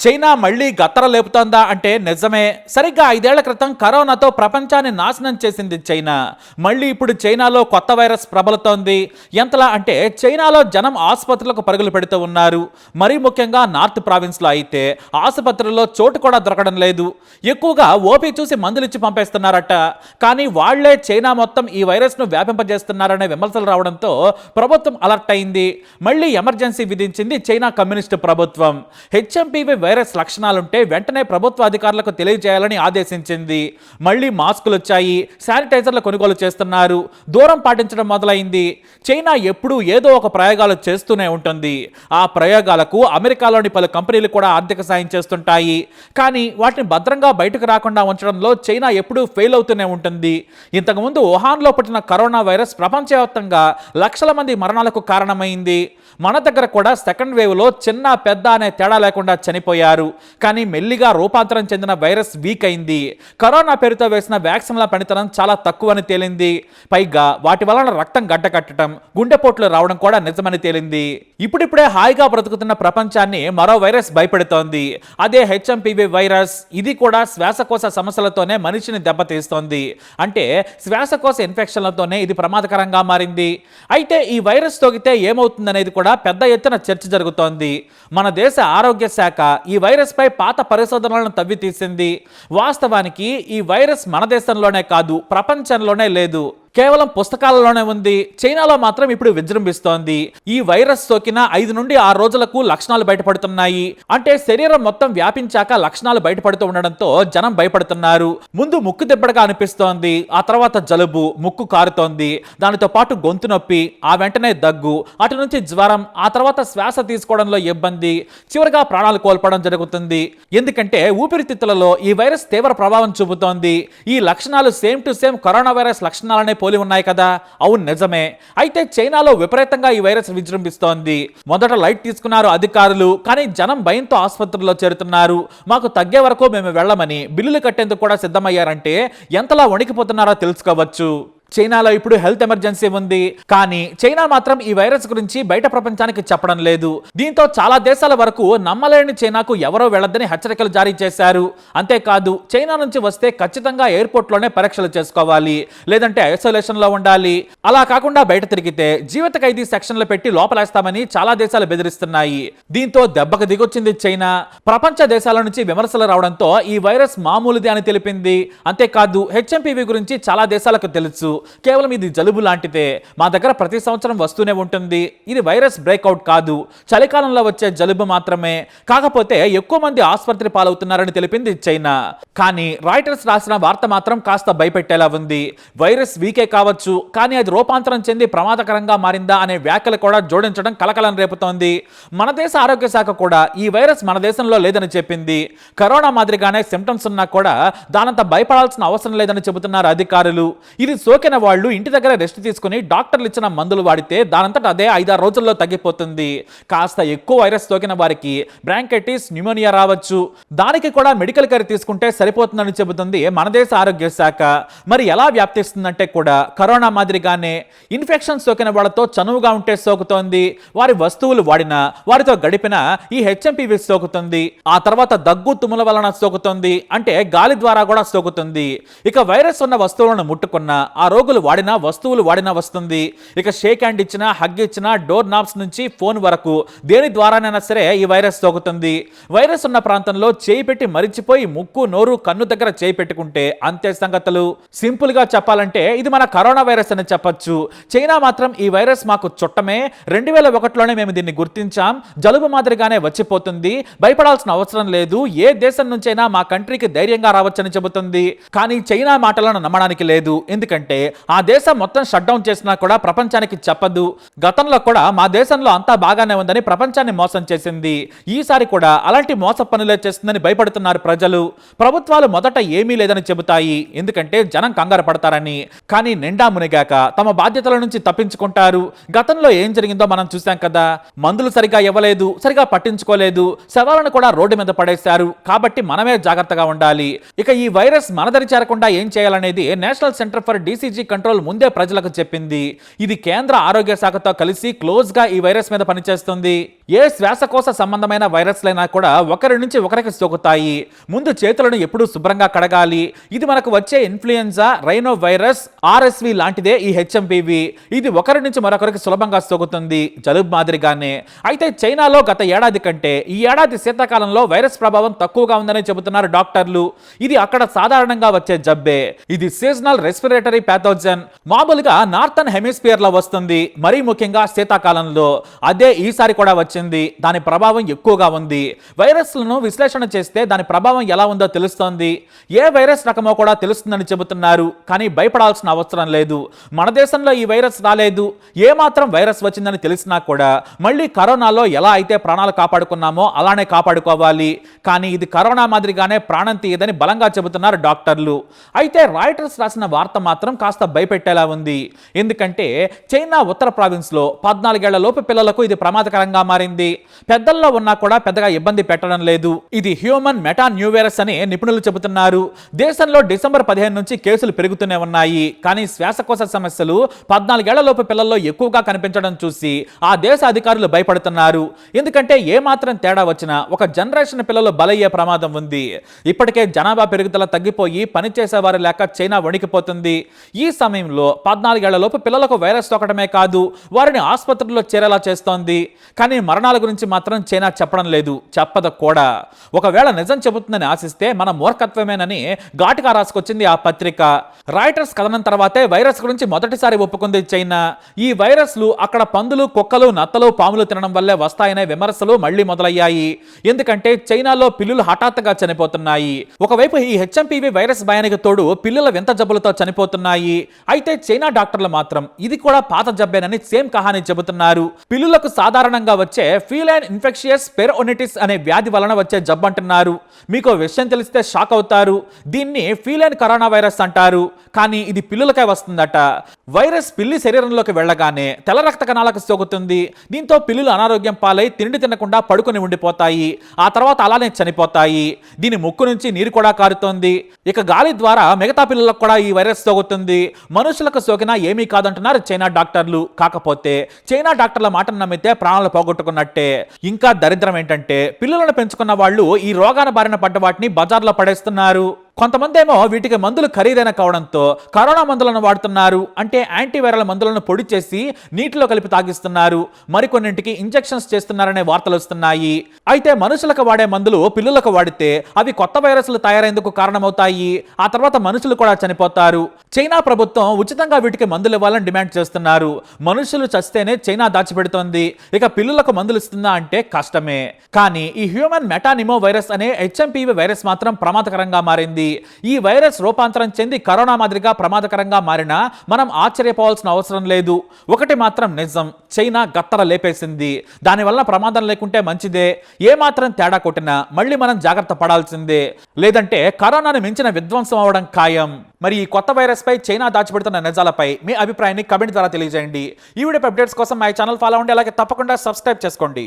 China మళ్లీ గత్తర లేపుతోందా అంటే నిజమే. సరిగ్గా 5 ఏళ్ల క్రితం కరోనాతో ప్రపంచాన్ని నాశనం చేసింది చైనా. మళ్ళీ ఇప్పుడు చైనాలో కొత్త వైరస్ ప్రబలుతోంది. ఎంతలా అంటే చైనాలో జనం ఆసుపత్రులకు పరుగులు పెడుతూ ఉన్నారు. మరీ ముఖ్యంగా నార్త్ ప్రావిన్స్లో అయితే ఆసుపత్రుల్లో చోటు కూడా దొరకడం లేదు. ఎక్కువగా ఓపీ చూసి మందులిచ్చి పంపేస్తున్నారట. కానీ వాళ్లే చైనా మొత్తం ఈ వైరస్ను వ్యాపింపజేస్తున్నారనే విమర్శలు రావడంతో ప్రభుత్వం అలర్ట్ అయింది. మళ్ళీ ఎమర్జెన్సీ విధించింది చైనా కమ్యూనిస్టు ప్రభుత్వం. హెచ్ఎంపీవీ వైరస్ లక్షణాలుంటే వెంటనే ప్రభుత్వ అధికారులకు తెలియజేయాలని ఆదేశించింది. మళ్లీ మాస్కులు వచ్చాయి, శానిటైజర్ల కొనుగోలు చేస్తున్నారు, దూరం పాటించడం మొదలైంది. చైనా ఎప్పుడూ ఏదో ఒక ప్రయోగాలు చేస్తూనే ఉంటుంది. ఆ ప్రయోగాలకు అమెరికాలోని పలు కంపెనీలు కూడా ఆర్థిక సాయం చేస్తుంటాయి. కానీ వాటిని భద్రంగా బయటకు రాకుండా ఉంచడంలో చైనా ఎప్పుడూ ఫెయిల్ అవుతూనే ఉంటుంది. ఇంతకుముందు వుహాన్లో పుట్టిన కరోనా వైరస్ ప్రపంచవ్యాప్తంగా లక్షల మంది మరణాలకు కారణమైంది. మన దగ్గర కూడా సెకండ్ వేవ్లో చిన్న పెద్ద అనే తేడా లేకుండా చనిపోయారు. కానీ మెల్లిగా రూపాంతరం చెందిన వైరస్ వీక్ అయింది. కరోనా పేరుతో వేసిన వ్యాక్సిన్ల పనితనం చాలా తక్కువని తేలింది. పైగా వాటి వలన రక్తం గడ్డకట్టడం, గుండెపోట్లు రావడం కూడా నిజమని తేలింది. ఇప్పుడిప్పుడే హాయిగా బ్రతుకుతున్న ప్రపంచాన్ని మరో వైరస్ భయపెడుతోంది. అదే హెచ్ఎంపీవీ వైరస్. ఇది కూడా శ్వాసకోశ సమస్యలతోనే మనిషిని దెబ్బతీస్తోంది. అంటే శ్వాసకోశ ఇన్ఫెక్షన్లతోనే ఇది ప్రమాదకరంగా మారింది. అయితే ఈ వైరస్ సోకితే ఏమవుతుందనేది కూడా పెద్ద ఎత్తున చర్చ జరుగుతోంది. మన దేశ ఆరోగ్య శాఖ ఈ వైరస్ పై పాత పరిశోధనలను తవ్వి తీసింది. వాస్తవానికి ఈ వైరస్ మన దేశంలోనే కాదు, ప్రపంచంలోనే లేదు. కేవలం పుస్తకాలలోనే ఉంది. చైనాలో మాత్రం ఇప్పుడు విజృంభిస్తోంది. ఈ వైరస్ సోకిన 5 నుండి 6 రోజులకు లక్షణాలు బయటపడుతున్నాయి. అంటే శరీరం మొత్తం వ్యాపించాక లక్షణాలు బయటపడుతూ ఉండడంతో జనం భయపడుతున్నారు. ముందు ముక్కు దెబ్బడగా అనిపిస్తోంది, ఆ తర్వాత జలుబు, ముక్కు కారుతోంది, దానితో పాటు గొంతు నొప్పి, ఆ వెంటనే దగ్గు, అటు నుంచి జ్వరం, ఆ తర్వాత శ్వాస తీసుకోవడంలో ఇబ్బంది, చివరిగా ప్రాణాలు కోల్పోవడం జరుగుతుంది. ఎందుకంటే ఊపిరితిత్తులలో ఈ వైరస్ తీవ్ర ప్రభావం చూపుతోంది. ఈ లక్షణాలు same to same corona virus లక్షణాలనే పోలి ఉన్నాయి కదా. అవును, నిజమే. అయితే చైనాలో విపరీతంగా ఈ వైరస్ విజృంభిస్తోంది. మొదట లైట్ తీసుకున్నారు అధికారులు. కానీ జనం భయంతో ఆసుపత్రుల్లో చేరుతున్నారు. మాకు తగ్గే వరకు మేము వెళ్ళమని బిల్లులు కట్టేందుకు కూడా సిద్ధమయ్యారంటే ఎంతలా వణికిపోతున్నారో తెలుసుకోవచ్చు. చైనాలో ఇప్పుడు హెల్త్ ఎమర్జెన్సీ ఉంది. కానీ చైనా మాత్రం ఈ వైరస్ గురించి బయట ప్రపంచానికి చెప్పడం లేదు. దీంతో చాలా దేశాల వరకు నమ్మలేని చైనాకు ఎవరో వెళ్లొద్దని హెచ్చరికలు జారీ చేశారు. అంతేకాదు చైనా నుంచి వస్తే ఖచ్చితంగా ఎయిర్పోర్ట్లోనే పరీక్షలు చేసుకోవాలి, లేదంటే ఐసోలేషన్ లో ఉండాలి. అలా కాకుండా బయట తిరిగితే జీవిత ఖైదీ సెక్షన్లు పెట్టి లోపలేస్తామని చాలా దేశాలు బెదిరిస్తున్నాయి. దీంతో దెబ్బకు దిగొచ్చింది చైనా. ప్రపంచ దేశాల నుంచి విమర్శలు రావడంతో ఈ వైరస్ మామూలుది అని తెలిపింది. అంతేకాదు హెచ్ఎంపీవీ గురించి చాలా దేశాలకు తెలుసు. కేవలం ఇది జలుబు లాంటిదే, మా దగ్గర ప్రతి సంవత్సరం వస్తూనే ఉంటుంది, ఇది వైరస్ బ్రేక్అవుట్ కాదు, చలికాలంలో వచ్చే జలుబు మాత్రమే, కాకపోతే ఎక్కువ మంది ఆసుపత్రి పాలవుతున్నారని తెలిపింది చైనా. కానీ రాయిటర్స్ రాసిన వార్త మాత్రం కాస్త భయపెట్టేలా ఉంది. వైరస్ వీకే కావచ్చు, కానీ అది రూపాంతరం చెంది ప్రమాదకరంగా మారిందా అనే వ్యాఖ్యలు కూడా జోడించడం కలకలం రేపుతోంది. మన దేశ ఆరోగ్య శాఖ కూడా ఈ వైరస్ మన దేశంలో లేదని చెప్పింది. కరోనా మాదిరిగానే సిమ్టమ్స్ ఉన్నా కూడా దానంత భయపడాల్సిన అవసరం లేదని చెబుతున్నారు అధికారులు. ఇది సోకిన వాళ్ళు ఇంటి దగ్గర రెస్ట్ తీసుకుని డాక్టర్లు ఇచ్చిన మందులు వాడితే దానంతట అదే 5-6 రోజుల్లో తగ్గిపోతుంది. కాస్త ఎక్కువ వైరస్ సోకిన వారికి బ్రాంకైటిస్, న్యూమోనియా రావచ్చు. దానికి కూడా మెడికల్ కేర్ తీసుకుంటే సరిపోతుందని చెబుతుంది మన దేశ ఆరోగ్య శాఖ. మరి ఎలా వ్యాప్తిస్తుందంటే కూడా కరోనా మాదిరిగానే ఇన్ఫెక్షన్ సోకిన వాళ్ళతో చనువుగా ఉంటే సోకుతోంది. వారి వస్తువులు వాడినా, వారితో గడిపినా ఈ హెచ్ఎంపీవీ సోకుతుంది. ఆ తర్వాత దగ్గు, తుమ్ముల వలన సోకుతుంది. అంటే గాలి ద్వారా కూడా సోకుతుంది. ఇక వైరస్ ఉన్న వస్తువులను ముట్టుకున్న ఆ రోగులు వాడినా, వస్తువులు వాడినా వస్తుంది. ఇక షేక్ హ్యాండ్ ఇచ్చినా, హగ్ ఇచ్చినా, డోర్ నాబ్స్ నుంచి ఫోన్ వరకు దేని ద్వారానైనా సరే ఈ వైరస్ సోకుతుంది. వైరస్ ఉన్న ప్రాంతంలో చేయి పెట్టి మరిచిపోయి ముక్కు, నోరు, కన్ను దగ్గర చేయి పెట్టుకుంటే అంతే సంగతులు. సింపుల్ గా చెప్పాలంటే ఇది మన కరోనా వైరస్ అని చెప్పొచ్చు. చైనా మాత్రం ఈ వైరస్ మాకు చుట్టమే, 2001లోనే మేము దీన్ని గుర్తించాం, జలుబు మాదిరిగానే వచ్చిపోతుంది, భయపడాల్సిన అవసరం లేదు, ఏ దేశం నుంచైనా మా కంట్రీకి ధైర్యంగా రావచ్చని చెబుతుంది. కానీ చైనా మాటలను నమ్మడానికి లేదు. ఎందుకంటే ఆ దేశం మొత్తం షట్ డౌన్ చేసినా కూడా ప్రపంచానికి చెప్పదు. గతంలో కూడా మా దేశంలో అంతా బాగానే ఉందని ప్రపంచాన్ని మోసం చేసింది. ఈసారి కూడా అలాంటి మోస పనులే చేస్తుందని భయపడుతున్నారు ప్రజలు. ప్రభుత్వాలు మొదట ఏమీ లేదని చెబుతాయి, ఎందుకంటే జనం కంగారు పడతారని. కానీ నిండా మునిగాక తమ బాధ్యతల నుంచి తప్పించుకుంటారు. గతంలో ఏం జరిగిందో మనం చూసాం కదా. మందులు సరిగా ఇవ్వలేదు, సరిగా పట్టించుకోలేదు, శవాలను కూడా రోడ్డు మీద పడేశారు. కాబట్టి మనమే జాగ్రత్తగా ఉండాలి. ఇక ఈ వైరస్ మన దరి చేరకుండా ఏం చేయాలనేది national centre for disease DCG control ముందే ప్రజలకు చెప్పింది. ఇది కేంద్ర ఆరోగ్య శాఖతో కలిసి క్లోజ్ గా ఈ వైరస్ మీద పనిచేస్తుంది. ఏ శ్వాసకోశ సంబంధమైన వైరస్లైనా కూడా ఒకరి నుంచి ఒకరికి సోకుతాయి. ముందు చేతులను ఎప్పుడూ శుభ్రంగా కడగాలి. ఇది మనకు వచ్చే ఇన్ఫ్లుయెన్జా, రైనో వైరస్, ఆర్ఎస్వి లాంటిదే ఈ హెచ్ఎంపివి. ఇది ఒకరి నుంచి మరొకరికి సులభంగా సోకుతుంది, జలుబు మాదిరిగానే. అయితే చైనాలో గత ఏడాది కంటే ఈ ఏడాది శీతాకాలంలో వైరస్ ప్రభావం తక్కువగా ఉందని చెబుతున్నారు డాక్టర్లు. ఇది అక్కడ సాధారణంగా వచ్చే జబ్బే. ఇది సీజనల్ రెస్పిరేటరీ ప్యాథోజన్. మామూలుగా నార్థన్ హెమిస్ఫియర్ లో వస్తుంది, మరీ ముఖ్యంగా శీతాకాలంలో. అదే ఈసారి కూడా వచ్చింది. దాని ప్రభావం ఎక్కువగా ఉంది. వైరస్లను విశ్లేషణ చేస్తే దాని ప్రభావం ఎలా ఉందో తెలుస్తోంది. ఏ వైరస్ రకమో కూడా తెలుస్తుందని చెబుతున్నారు. కానీ భయపడాల్సిన అవసరం లేదు. మన దేశంలో ఈ వైరస్ రాలేదు. ఏ మాత్రం వైరస్ వచ్చిందని తెలిసినా కూడా మళ్ళీ కరోనాలో ఎలా అయితే ప్రాణాలు కాపాడుకున్నామో అలానే కాపాడుకోవాలి. కానీ ఇది కరోనా మాదిరిగానే ప్రాణం తీయదని బలంగా చెబుతున్నారు డాక్టర్లు. అయితే రాయిటర్స్ రాసిన వార్త మాత్రం కాస్త భయపెట్టేలా ఉంది. ఎందుకంటే చైనా ఉత్తర ప్రావిన్స్ లో 14 ఏళ్ల లోపు పిల్లలకు ఇది ప్రమాదకరంగా మారింది. పెద్దల్లో ఉన్నా కూడా పెద్దగా ఇబ్బంది పెట్టడం లేదు. ఇది హ్యూమన్ మెటా న్యూ వైరస్ అని నిపుణులు చెబుతున్నారు. దేశంలో డిసెంబర్ 15 నుంచి కేసులు పెరుగుతూనే ఉన్నాయి. కానీ శ్వాసకోశ సమస్యలు 14 ఏళ్ల లోపు పిల్లల్లో ఎక్కువగా కనిపించడం చూసి ఆ దేశ అధికారులు భయపడుతున్నారు. ఎందుకంటే ఏ మాత్రం తేడా వచ్చినా ఒక జనరేషన్ పిల్లలు బలయ్యే ప్రమాదం ఉంది. ఇప్పటికే జనాభా పెరుగుదల తగ్గిపోయి పనిచేసేవారు లేక చైనా వణికిపోతుంది. ఈ సమయంలో 14 ఏళ్ల లోపు పిల్లలకు వైరస్ సోకడమే కాదు, వారిని ఆసుపత్రుల్లో చేరేలా చేస్తోంది. కానీ మరణాల గురించి మాత్రం చైనా చెప్పడం లేదు, చెప్పదు కూడా. ఒకవేళ నిజం చెబుతుందని ఆశిస్తే మన మూర్ఖత్వమేనని ఘాటుగా రాసుకొచ్చింది ఆ పత్రిక. రాయిటర్స్ కథనం తర్వాతే వైరస్ గురించి మొదటిసారి ఒప్పుకుంది చైనా. ఈ వైరస్లు అక్కడ పందులు, కుక్కలు, నత్తలు, పాములు తినడం వల్లే వస్తాయనే విమర్శలు మళ్లీ మొదలయ్యాయి. ఎందుకంటే చైనాలో పిల్లులు హఠాత్తుగా చనిపోతున్నాయి. ఒకవైపు ఈ హెచ్ఎంపివి వైరస్ భయానికి తోడు పిల్లుల వింత జబ్బులతో చనిపోతున్నాయి. అయితే చైనా డాక్టర్లు మాత్రం ఇది కూడా పాత జబ్బేనని సేమ్ కహాని చెబుతున్నారు. పిల్లులకు సాధారణంగా వచ్చే ఫీలైన్ ఇన్ఫెక్షియస్ పెరోనిటిస్ అనే వ్యాధి వలన వచ్చే జబ్బు అంటున్నారు. మీకు విషయం తెలిస్తే షాక్ అవుతారు. దీన్ని ఫీలైన్ కరోనా వైరస్ అంటారు. కానీ ఇది పిల్లులకే వస్తుందట. వైరస్ పిల్లి శరీరంలోకి వెళ్ళగానే తెల్ల రక్త కణాలకు సోకుతుంది. దీంతో పిల్లులు అనారోగ్యం పాలై తిండి తినకుండా పడుకొని ఉండిపోతాయి. ఆ తర్వాత అలానే చనిపోతాయి. దీని ముక్కు నుంచి నీరు కూడా కారుతోంది. ఇక గాలి ద్వారా మిగతా పిల్లులకు కూడా ఈ వైరస్ సోకుతుంది. మనుషులకు సోకినా ఏమీ కాదంటున్నారు చైనా డాక్టర్లు. కాకపోతే చైనా డాక్టర్ల మాటను నమ్మితే ప్రాణాలు పోగొట్టుకున్నట్టే. ఇంకా దరిద్రం ఏంటంటే పిల్లులను పెంచుకున్న వాళ్ళు ఈ రోగాన బారిన పడ్డ వాటిని బజార్లో పడేస్తున్నారు. కొంతమంది ఏమో వీటికి మందులు ఖరీదైన కావడంతో కరోనా మందులను వాడుతున్నారు. అంటే యాంటీవైరల్ మందులను పొడి చేసి నీటిలో కలిపి తాగిస్తున్నారు. మరికొన్నింటికి ఇంజెక్షన్స్ చేస్తున్నారనే వార్తలు వస్తున్నాయి. అయితే మనుషులకు వాడే మందులు పిల్లులకు వాడితే అవి కొత్త వైరస్లు తయారైందుకు కారణమవుతాయి. ఆ తర్వాత మనుషులు కూడా చనిపోతారు. చైనా ప్రభుత్వం ఉచితంగా వీటికి మందులు ఇవ్వాలని డిమాండ్ చేస్తున్నారు. మనుషులు చస్తేనే చైనా దాచిపెడుతోంది. ఇక పిల్లులకు మందులు ఇస్తుందా అంటే కష్టమే. కానీ ఈ హ్యూమన్ మెటానిమో వైరస్ అనే హెచ్ఎంపివి వైరస్ మాత్రం ప్రమాదకరంగా మారింది. ఈ వైరస్ రూపాంతరం చెంది కరోనా మాదిరిగా ప్రమాదకరంగా మారినా మనం ఆశ్చర్యపోవాల్సిన అవసరం లేదు. ఒకటి మాత్రం నిజం, చైనా గత్తర లేపేసింది. దానివల్ల ప్రమాదం లేకుంటే మంచిదే. ఏ మాత్రం తేడా కొట్టినా మళ్ళీ మనం జాగ్రత్త పడాల్సిందే. లేదంటే కరోనాను మించిన విధ్వంసం అవడం ఖాయం. మరి ఈ కొత్త వైరస్ పై చైనా దాచిపెడుతున్న నిజాలపై మీ అభిప్రాయాన్ని కమెంట్ ద్వారా తెలియజేయండి. ఈ వీడియో అప్డేట్స్ కోసం మా ఛానల్ ఫాలో అవ్వండి. అలాగే తప్పకుండా సబ్స్క్రైబ్ చేసుకోండి.